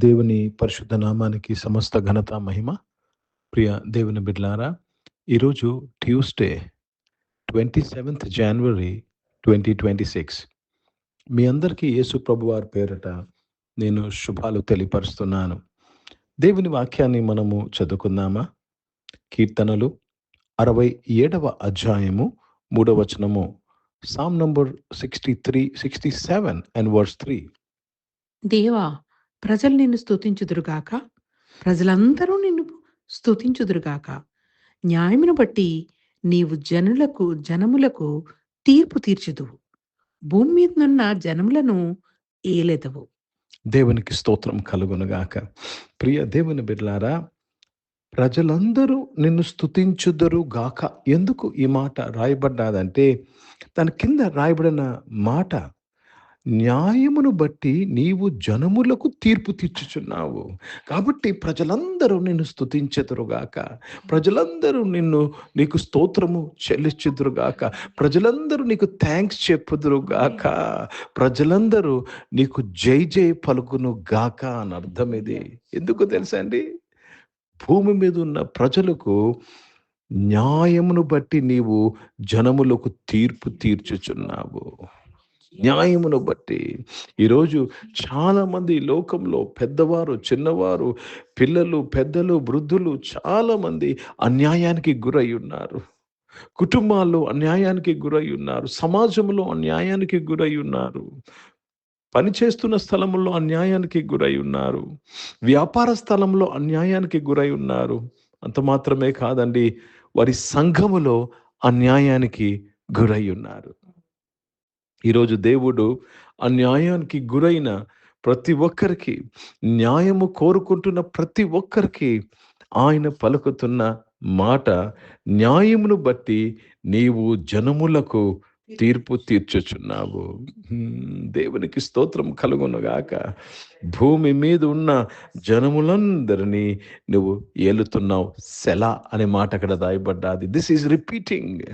దేవుని పరిశుద్ధ నామానికి సమస్త ఘనత మహిమ. ప్రియ దేవుని బిడ్డలారా, ఈరోజు ట్యూస్డే 27th January 2026. మీ అందరికీ యేసు ప్రభువారి పేరట నేను శుభాలు తెలియపరుస్తున్నాను. దేవుని వాక్యాన్ని మనము చదువుకుందామా? కీర్తనలు 67వ అధ్యాయము 3వ వచనము. Psalm number 63, 67 and verse 3. దేవా, ప్రజలు నిన్ను స్తుతించుదురుగాక, ప్రజలందరూ నిన్ను స్తుతించుదురుగాక. న్యాయమును బట్టి నీవు జనములకు తీర్పు తీర్చుదువు, భూమి మీదనున్న జనములను ఏలెదవు. దేవునికి స్తోత్రం కలుగునుగాక. ప్రియ దేవుని బిడ్డలారా, ప్రజలందరూ నిన్ను స్తుతించుదురు గాక. ఎందుకు ఈ మాట రాయబడ్డాదంటే, దాని కింద రాయబడిన మాట, న్యాయమును బట్టి నీవు జనములకు తీర్పు తీర్చుచున్నావు. కాబట్టి ప్రజలందరూ నిన్ను స్తుతించెదరుగాక, ప్రజలందరూ నీకు స్తోత్రము చెల్లించుదురుగాక, ప్రజలందరూ నీకు థ్యాంక్స్ చెప్పుదురుగాక, ప్రజలందరూ నీకు జై జై పలుకును గాక అని అర్థం. ఇది ఎందుకు తెలుసా అండి? భూమి మీద ఉన్న ప్రజలకు న్యాయమును బట్టి నీవు జనములకు తీర్పు తీర్చుచున్నావు. న్యాయమును బట్టి ఈరోజు చాలా మంది లోకంలో పెద్దవారు, చిన్నవారు, పిల్లలు, పెద్దలు, వృద్ధులు చాలా మంది అన్యాయానికి గురై ఉన్నారు. కుటుంబాల్లో అన్యాయానికి గురై ఉన్నారు. సమాజంలో అన్యాయానికి గురై ఉన్నారు. పనిచేస్తున్న స్థలంలో అన్యాయానికి గురై ఉన్నారు. వ్యాపార స్థలంలో అన్యాయానికి గురై ఉన్నారు. అంత మాత్రమే కాదండి, వారి సంఘములో అన్యాయానికి గురై ఉన్నారు. ఈరోజు దేవుడు అన్యాయానికి గురైన ప్రతి ఒక్కరికి, న్యాయము కోరుకుంటున్న ప్రతి ఒక్కరికి ఆయన పలుకుతున్న మాట, న్యాయమును బట్టి నీవు జనములకు తీర్పు తీర్చుచున్నావు. దేవునికి స్తోత్రం కలుగునుగాక. భూమి మీద ఉన్న జనములందరినీ నువ్వు ఏలుతున్నావు. సెలా అనే మాట అక్కడ రాయబడ్డాది. This is repeating.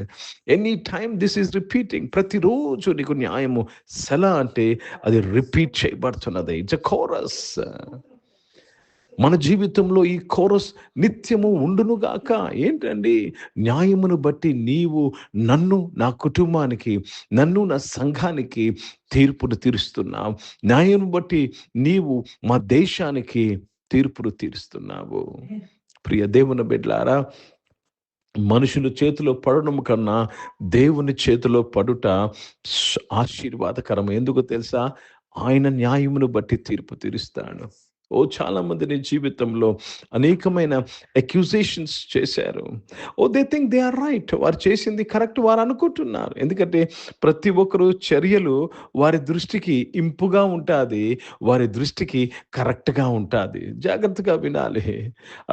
Any time this is repeating. ప్రతిరోజు నీకు న్యాయము. సెలా అంటే అది రిపీట్ చేయబడుతున్నది. It's a chorus. మన జీవితంలో ఈ కోరస్ నిత్యము ఉండునుగాక. ఏంటండి? న్యాయమును బట్టి నీవు నన్ను, నా కుటుంబానికి, నన్ను, నా సంఘానికి తీర్పును తీరుస్తున్నావు. న్యాయం బట్టి నీవు మా దేశానికి తీర్పును తీరుస్తున్నావు. ప్రియ దేవుని బిడ్డలారా, మనుషుల చేతిలో పడడం కన్నా దేవుని చేతిలో పడుట ఆశీర్వాదకరం. ఎందుకు తెలుసా? ఆయన న్యాయమును బట్టి తీర్పు తీరుస్తాడు. చాలా మంది నీ జీవితంలో అనేకమైన అక్యూజేషన్స్ చేశారు. They think they are right. వారు చేసింది కరెక్ట్ వారు అనుకుంటున్నారు. ఎందుకంటే ప్రతి ఒక్కరు చర్యలు వారి దృష్టికి ఇంపుగా ఉంటుంది, వారి దృష్టికి కరెక్ట్గా ఉంటుంది. జాగ్రత్తగా వినాలి.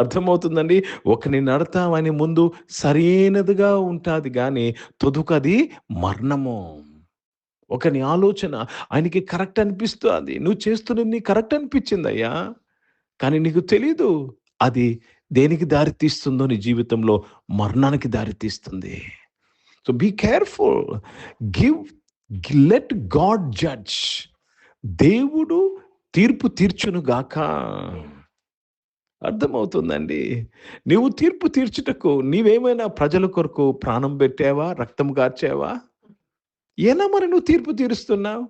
అర్థమవుతుందండి? ఒకని నడత ఆయన ముందు సరైనదిగా ఉంటుంది, కానీ తొదుకది మరణము. ఒకని ఆలోచన ఆయనకి కరెక్ట్ అనిపిస్తుంది. నువ్వు చేస్తున్నది కరెక్ట్ అనిపించింది అయ్యా, కానీ నీకు తెలీదు అది దేనికి దారి తీస్తుందో. నీ జీవితంలో మరణానికి దారి తీస్తుంది. So be careful. Let God judge. దేవుడు తీర్పు తీర్చునుగాక. అర్థమవుతుందండి? నువ్వు తీర్పు తీర్చుటకు నీవేమైనా ప్రజల కొరకు ప్రాణం పెట్టావా? రక్తం కార్చావా? ఎలా మరి నువ్వు తీర్పు తీరుస్తున్నావు?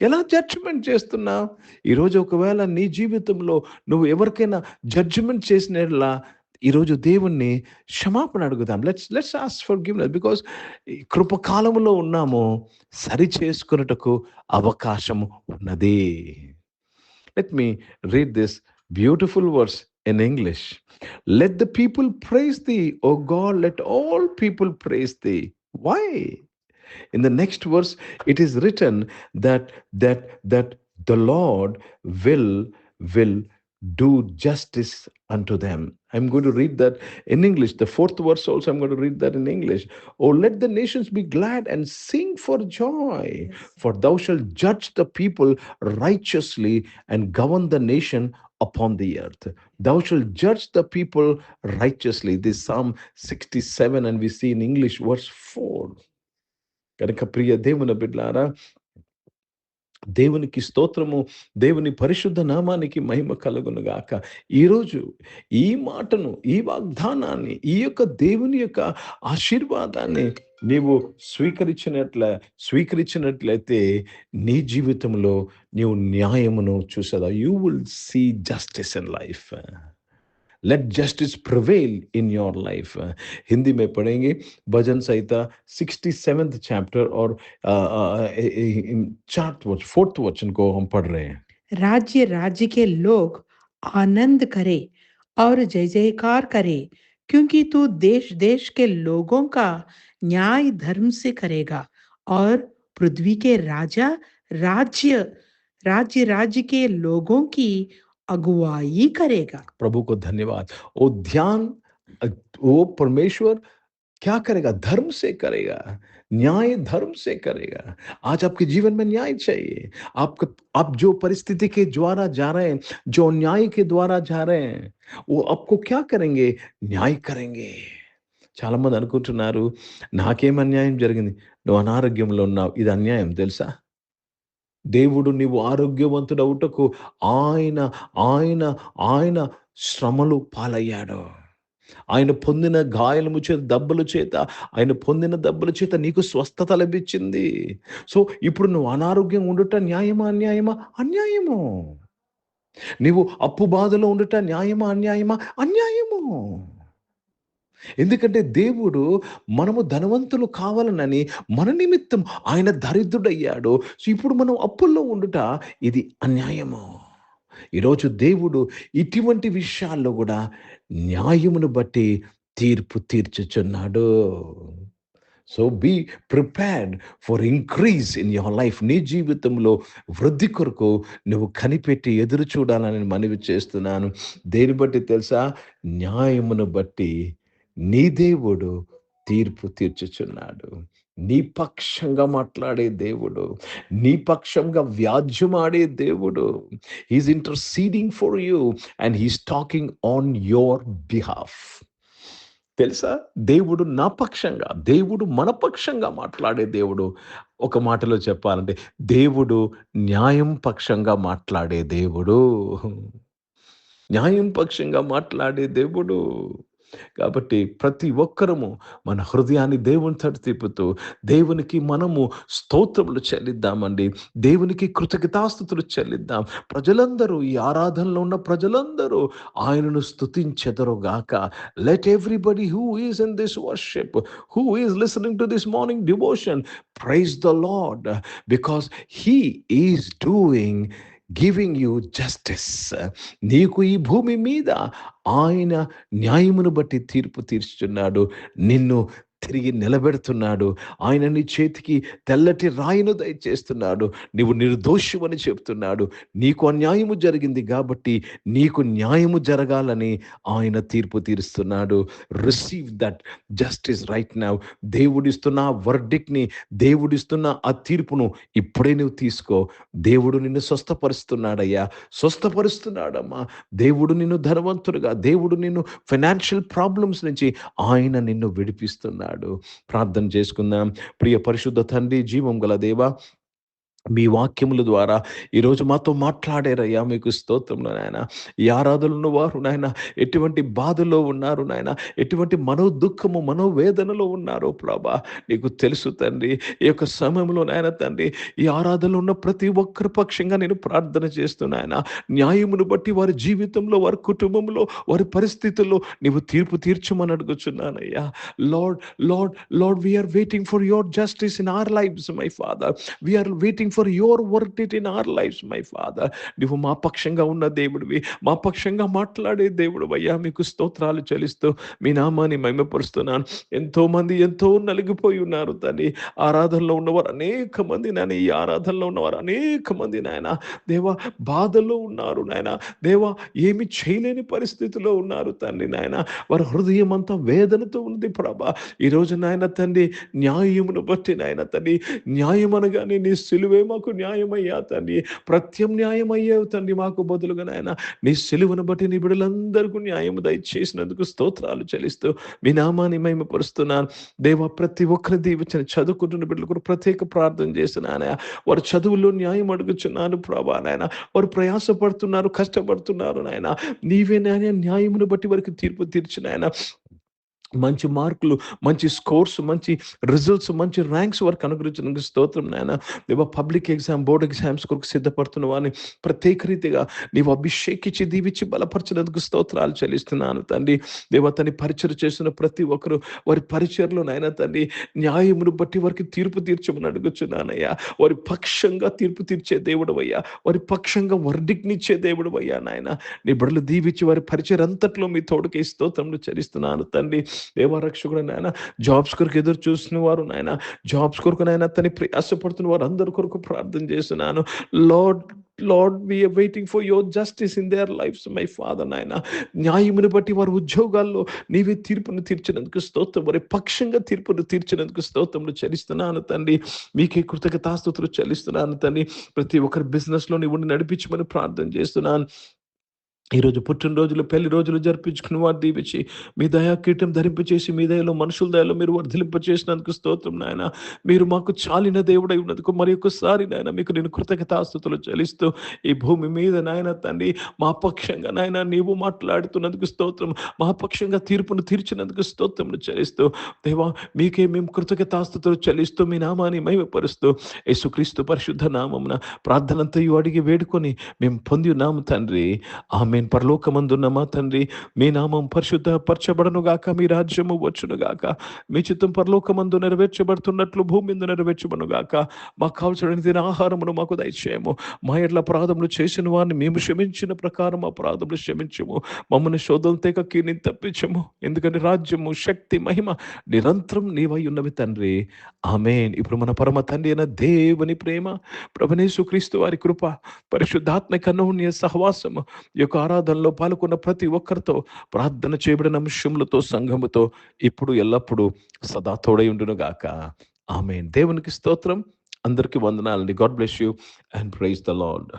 ఎలా జడ్జిమెంట్ చేస్తున్నావు? ఈరోజు ఒకవేళ నీ జీవితంలో నువ్వు ఎవరికైనా జడ్జిమెంట్ చేసినట్లా ఈరోజు దేవుణ్ణి క్షమాపణ అడుగుదాం. Let's ask forgiveness. బికాస్ కృపకాలంలో ఉన్నాము, సరి చేసుకున్నటకు అవకాశం ఉన్నది. Let me read this beautiful verse in English. Let the people praise thee, O God, let all people praise thee. Why? In the next verse, it is written that the Lord will do justice unto them. I'm going to read that in English. The fourth verse also, I'm going to read that in English. Oh, let the nations be glad and sing for joy, for thou shalt judge the people righteously and govern the nation upon the earth. Thou shalt judge the people righteously. This Psalm 67, and we see in English verse 4. కనుక ప్రియ దేవుని బిడ్డలారా, దేవునికి స్తోత్రము. దేవుని పరిశుద్ధ నామానికి మహిమ కలుగును గాక. ఈరోజు ఈ మాటను, ఈ వాగ్దానాన్ని, ఈ యొక్క దేవుని యొక్క ఆశీర్వాదాన్ని నీవు స్వీకరించినట్లయితే నీ జీవితంలో నీవు న్యాయమును చూసేదా. You will see justice in life. Let justice prevail in your life. Hindi में पढ़ेंगे भजन संहिता 67th चैप्टर और फोर्थ वचन को हम पढ़ रहे हैं. राज्य राज्य के लोग आनंद करे और जय जयकार करे, क्योंकि तू देश देश के लोगों का न्याय धर्म से करेगा और पृथ्वी के राजा राज्य राज्य राज्य के लोगों की अगुवाई करेगा. प्रभु को धन्यवाद. वो ध्यान, वो परमेश्वर क्या करेगा? धर्म से करेगा, न्याय धर्म से करेगा. आज आपके जीवन में न्याय चाहिए. आप जो परिस्थिति के द्वारा जा रहे हैं, जो न्याय के द्वारा जा रहे हैं, वो आपको क्या करेंगे? न्याय करेंगे. చాలా మంది అనుకుంటున్నారు, నాకేం అన్యాయం జరిగింది? నువ్వు అనారోగ్యంలో ఉన్నావు, ఇది అన్యాయం తెలుసా? దేవుడు నీవు ఆరోగ్యవంతుడవుటకు ఆయన ఆయన ఆయన శ్రమలు పాలయ్యాడు. ఆయన పొందిన గాయలము చేత, దెబ్బల చేత, ఆయన పొందిన దెబ్బల చేత నీకు స్వస్థత లభించింది. సో ఇప్పుడు నువ్వు అనారోగ్యం ఉండుట న్యాయమా అన్యాయమా? అన్యాయము. నీవు అప్పు బాధలో ఉండుట న్యాయమా అన్యాయమా? అన్యాయము. ఎందుకంటే దేవుడు మనము ధనవంతులు కావాలనని మన నిమిత్తం ఆయన దరిద్రుడయ్యాడు. సో ఇప్పుడు మనం అప్పుల్లో ఉండుట ఇది అన్యాయము. ఈరోజు దేవుడు ఇటువంటి విషయాల్లో కూడా న్యాయమును బట్టి తీర్పు తీర్చుచున్నాడు. So be prepared for increase in your life. నీ జీవితంలో వృద్ధి కొరకు నువ్వు కనిపెట్టి ఎదురు చూడాలని మనవి చేస్తున్నాను. దేని బట్టి తెలుసా? న్యాయమును బట్టి నీ దేవుడు తీర్పు తీర్చుచున్నాడు. నీ పక్షంగా మాట్లాడే దేవుడు, నీ పక్షంగా వ్యాజ్యమాడే దేవుడు. He's interceding for you and he's talking on your behalf. తెలుసా? దేవుడు నా పక్షంగా, దేవుడు మన పక్షంగా మాట్లాడే దేవుడు. ఒక మాటలో చెప్పాలంటే దేవుడు న్యాయం పక్షంగా మాట్లాడే దేవుడు. న్యాయం పక్షంగా మాట్లాడే దేవుడు. కాబట్టి ప్రతి ఒక్కరము మన హృదయాన్ని దేవుని తట్టు తిప్పుతూ దేవునికి మనము స్తోత్రములు చెల్లిద్దామండి. దేవునికి కృతజ్ఞతాస్తుతులు చెల్లిద్దాం. ప్రజలందరూ, ఈ ఆరాధనలో ఉన్న ప్రజలందరూ ఆయనను స్తుతించెదరుగాక. Let everybody who is in this worship, who is listening to this morning devotion, praise the Lord, because he is doing giving you justice. నీకు ఈ భూమి మీద ఆయన న్యాయమును బట్టి తీర్పు తీర్చుచున్నాడు. నిన్ను తిరిగి నిలబెడుతున్నాడు. ఆయన నీ చేతికి తెల్లటి రాయిను దయచేస్తున్నాడు. నీవు నిర్దోషమని చెప్తున్నాడు. నీకు అన్యాయము జరిగింది కాబట్టి నీకు న్యాయము జరగాలని ఆయన తీర్పు తీరుస్తున్నాడు. Receive that justice right now. దేవుడిస్తున్న వర్డిక్ట్ని, దేవుడిస్తున్న ఆ తీర్పును ఇప్పుడే నువ్వు తీసుకో. దేవుడు నిన్ను స్వస్థపరుస్తున్నాడయ్యా, స్వస్థపరుస్తున్నాడమ్మా. దేవుడు నిన్ను ధనవంతుడుగా, దేవుడు నిన్ను ఫైనాన్షియల్ ప్రాబ్లమ్స్ నుంచి ఆయన నిన్ను విడిపిస్తున్నాడు. ప్రార్థన చేసుకుందాం. ప్రియ పరిశుద్ధ తండ్రి, జీవం గల దేవా, మీ వాక్యముల ద్వారా ఈరోజు మాతో మాట్లాడారయ్యా, మీకు స్తోత్రములు నాయన. ఈ ఆరాధనలో వారు నాయన ఎటువంటి బాధలో ఉన్నారు నాయన, ఎటువంటి మనోదుఖము, మనోవేదనలో ఉన్నారో ప్రభా నీకు తెలుసు తండ్రి. ఈ యొక్క సమయంలో నాయన తండ్రి, ఈ ఆరాధనలో ఉన్న ప్రతి ఒక్కరి పక్షంగా నేను ప్రార్థన చేస్తున్నాయన. న్యాయమును బట్టి వారి జీవితంలో, వారి కుటుంబంలో, వారి పరిస్థితుల్లో నీవు తీర్పు తీర్చమని అడుగుచున్నానయ్యా. Lord Lord Lord, we are waiting for your justice in our lives my father. We are waiting for your verdict in our lives my father. నీవు మా పక్షంగా ఉన్న దేవుడివి, మా పక్షంగా మాట్లాడే దేవుడు అయ్యా, మీకు స్తోత్రాలు చెల్లిస్తూ మీ నామాన్ని మహిమపరుస్తున్నాను. ఎంతో మంది ఎంతో నలిగిపోయి ఉన్నారు తండ్రి. ఆరాధనలో ఉన్నవారు అనేక మంది నాయన, ఈ ఆరాధనలో ఉన్నవారు అనేక మంది నాయన దేవా బాధలో ఉన్నారు నాయన. దేవా ఏమి చేయలేని పరిస్థితిలో ఉన్నారు తండ్రి నాయన. వారి హృదయం అంతా వేదనతో ఉంది ప్రభా. ఈరోజు నాయన తండ్రి, న్యాయమును బట్టి నాయన తండ్రి, న్యాయం అనగానే నీ సిలువే నువ్వే మాకు న్యాయమయ్యా తండ్రి, ప్రత్యామ్నాయం అయ్యావు తండ్రి మాకు బదులుగా నాయన. నీ సిలువను బట్టి నీ బిడ్డలందరికీ న్యాయం దయచేసినందుకు స్తోత్రాలు చెల్లిస్తూ మీ నామాన్ని మహిమపరుస్తున్నాను దేవా. ప్రతి ఒక్కరి దీవించిన చదువుకుంటున్న బిడ్డలు కూడా ప్రత్యేక ప్రార్థన చేస్తున్నానయా. వారు చదువుల్లో న్యాయం అడుగుచున్నాను ప్రభా నాయన. వారు ప్రయాసపడుతున్నారు, కష్టపడుతున్నారు నాయన. నీవే నాయన న్యాయమును బట్టి వారికి తీర్పు తీర్చిన ఆయన. మంచి మార్కులు, మంచి స్కోర్స్, మంచి రిజల్ట్స్, మంచి ర్యాంక్స్ వరకు అనుగ్రహించినందుకు స్తోత్రం నాయన. దేవా, పబ్లిక్ ఎగ్జామ్, బోర్డ్ ఎగ్జామ్స్ కొరకు సిద్ధపడుతున్న వారిని ప్రత్యేక రీతిగా నీవు అభిషేకించి దీవించి బలపరిచినందుకు స్తోత్రాలు చెల్లిస్తున్నాను తండ్రి. దేవా, తని పరిచయం చేస్తున్న ప్రతి ఒక్కరు వారి పరిచయలో నాయన తండ్రి న్యాయమును బట్టి వారికి తీర్పు తీర్చమని అడుగుచున్నానయ్యా. వారి పక్షంగా తీర్పు తీర్చే దేవుడు అయ్యా, వారి పక్షంగా వర్డిక్నిచ్చే దేవుడు అయ్యా నాయన. నీ బిడ్డలు దీవించి వారి పరిచయం అంతట్లో మీ తోడుకి స్తోత్రములు చెల్లిస్తున్నాను తండ్రి. దేవరక్షకుడు నాయన, జాబ్స్ కొరకు ఎదురు చూసిన వారు నాయన, జాబ్స్ కొరకు నాయన తని ప్రయాసపడుతున్న వారు అందరి కొరకు ప్రార్థన చేస్తున్నాను. Lord we are waiting for your justice in their lives my father నాయన. న్యాయమును బట్టి వారి ఉద్యోగాల్లో నీవే తీర్పును తీర్చినందుకు స్తోత్రం, వారి పక్షంగా తీర్పును తీర్చినందుకు స్తోత్రములు చెల్లిస్తున్నాను తండ్రి. మీకే కృతజ్ఞతాస్తుతులు చెల్లిస్తున్నాను తండ్రి. ప్రతి ఒక్కరి బిజినెస్ లో నీవు నడిపించమని ప్రార్థన చేస్తున్నాను. ఈరోజు పుట్టినరోజులు, పెళ్లి రోజులు జరిపించుకుని వారు దీవించి మీ దయా కీటం ధరింపచేసి మీ దయలో, మనుషుల దయలో మీరు వర్ధిలింపచేసినందుకు స్తోత్రం నాయన. మీరు మాకు చాలిన దేవుడై ఉన్నందుకు మరి ఒక్కసారి నాయన మీకు నేను కృతజ్ఞతాస్తుతులు చెల్లిస్తూ ఈ భూమి మీద నాయన తండ్రి మా పక్షంగా నాయన నీవు మాట్లాడుతున్నందుకు స్తోత్రం, మా పక్షంగా తీర్పును తీర్చినందుకు స్తోత్రములు చెల్లిస్తూ దేవా మీకే మేము కృతజ్ఞతాస్తుతులు చెల్లిస్తూ మీ నామాన్ని మహిమపరుస్తూ యేసుక్రీస్తు పరిశుద్ధ నామమున ప్రార్థనంతయు అడిగి వేడుకొని మేము పొంది ఉన్నాము తండ్రి. ఆమేన్. పరలోకమందున్న మా తండ్రి, మీ నామం పరిశుద్ధపరచబడను గాక, మీ రాజ్యము వచ్చును గాక, మీ చిత్తం పరలోకమందు నెరవేర్చబడుతున్నట్లు భూమి మీద నెరవేర్చబడును గాక. మాకు కావలసిన ఆహారమును మాకు దయచేయము. మా ఎడ్ల అపరాధములు చేసిన వారిని మేము క్షమించిన ప్రకారం అపరాధములు క్షమించము. మమ్మల్ని శోధన తెగ కీని తప్పించము. ఎందుకంటే రాజ్యము, శక్తి, మహిమ నిరంతరం నీవై ఉన్నవి తండ్రి. ఆమేన్. ఇప్పుడు మన పరమ తండ్రి అయిన దేవుని ప్రేమ, ప్రభువైన యేసుక్రీస్తు వారి కృప, పరిశుద్ధాత్మ అన్యోన్య సహవాసము ఈ యొక్క ఆరాధనలో పాల్గొన్న ప్రతి ఒక్కరితో, ప్రార్థన చేయబడిన అంశములతో, సంఘముతో ఇప్పుడు ఎల్లప్పుడూ సదా తోడై ఉండును గాక. ఆమేన్. దేవునికి స్తోత్రం. అందరికీ వందనాలండి. God bless you and praise the lord.